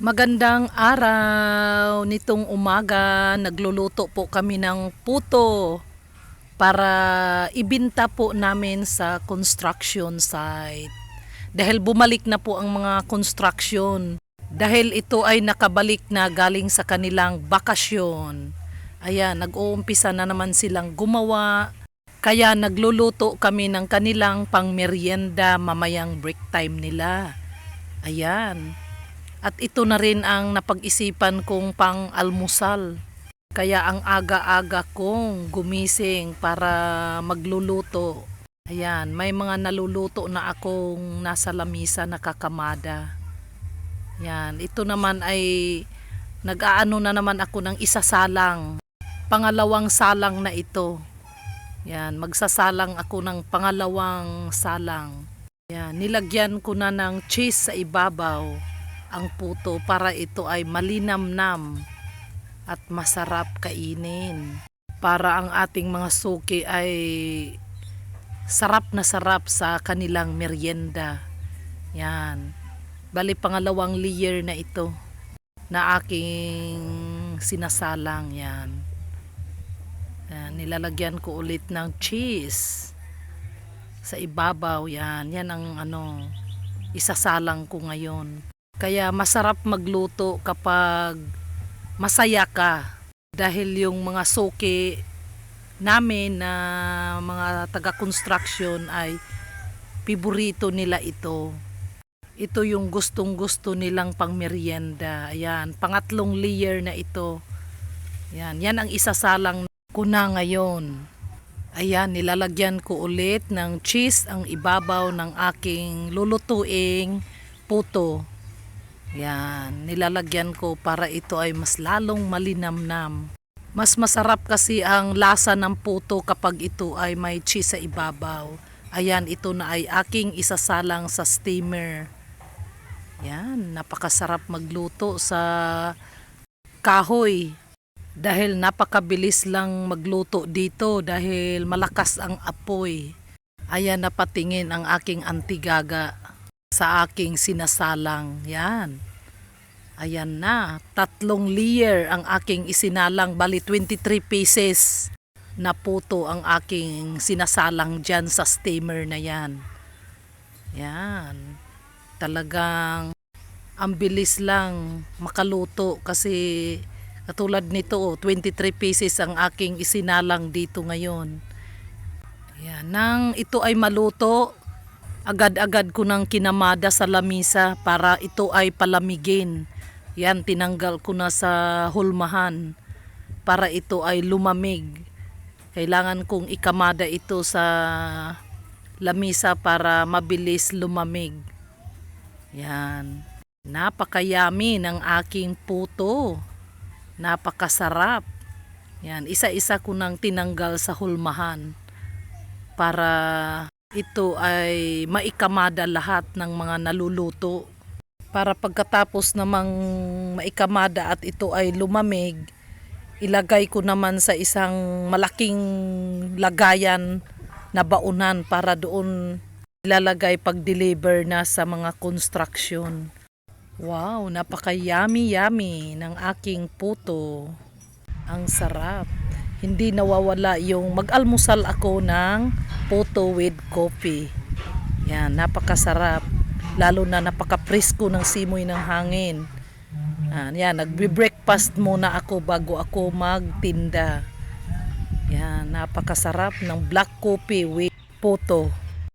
Magandang araw. Nitong umaga, nagluluto po kami ng puto para ibinta po namin sa construction site. Dahil bumalik na po ang mga construction. Dahil ito ay nakabalik na galing sa kanilang bakasyon. Ayan, nag-uumpisa na naman silang gumawa. Kaya nagluluto kami ng kanilang pangmeryenda mamayang break time nila. Ayan. At ito na rin ang napag-isipan kong pang-almusal. Kaya ang aga-aga kong gumising para magluluto. Ayan, may mga naluluto na akong nasa lamisa na kakamada. Ayan, ito naman ay nag-aano na naman ako ng isasalang. Pangalawang salang na ito. Ayan, magsasalang ako ng pangalawang salang. Ayan, nilagyan ko na ng cheese sa ibabaw ang puto para ito ay malinamnam at masarap kainin. Para ang ating mga suki ay sarap na sarap sa kanilang merienda. Yan. Bali pangalawang layer na ito na aking sinasalang. Yan. Yan. Nilalagyan ko ulit ng cheese sa ibabaw. Yan. Yan ang isasalang ko ngayon. Kaya masarap magluto kapag masaya ka dahil yung mga suki namin na mga taga-construction ay piborito nila ito. Ito yung gustong-gusto nilang pangmeryenda. Ayan, pangatlong layer na ito. Ayan, yan ang isasalang ko na ngayon. Ayan, nilalagyan ko ulit ng cheese ang ibabaw ng aking lulutuing puto. Yan, nilalagyan ko para ito ay mas lalong malinamnam. Mas masarap kasi ang lasa ng puto kapag ito ay may cheese sa ibabaw. Ayan, ito na ay aking isasalang sa steamer. Yan, napakasarap magluto sa kahoy. Dahil napakabilis lang magluto dito dahil malakas ang apoy. Ayan, napatingin ang aking antigaga sa aking sinasalang. Yan. Ayan na. 3 layer ang aking isinalang. Bali 23 pieces na puto ang aking sinasalang dyan sa steamer na yan. Yan. Talagang ang bilis lang makaluto kasi katulad nito 23 pieces ang aking isinalang dito ngayon. Yan. Nang ito ay maluto, agad-agad ko nang kinamada sa lamisa para ito ay palamigin. Yan, tinanggal ko na sa hulmahan para ito ay lumamig. Kailangan kong ikamada ito sa lamisa para mabilis lumamig. Yan. Napakayami ng aking puto. Napakasarap. Yan, isa-isa ko nang tinanggal sa hulmahan para ito ay maikamada lahat ng mga naluluto. Para pagkatapos namang maikamada at ito ay lumamig, ilagay ko naman sa isang malaking lagayan na baunan para doon ilalagay pag-deliver na sa mga construction. Wow, napaka-yummy ng aking puto. Ang sarap. Hindi nawawala yung mag-almusal ako ng puto with coffee. Yan, napakasarap. Lalo na napaka-presko ng simoy ng hangin. Yan, nagbe-breakfast muna ako bago ako magtinda. Yan, napakasarap ng black coffee with puto.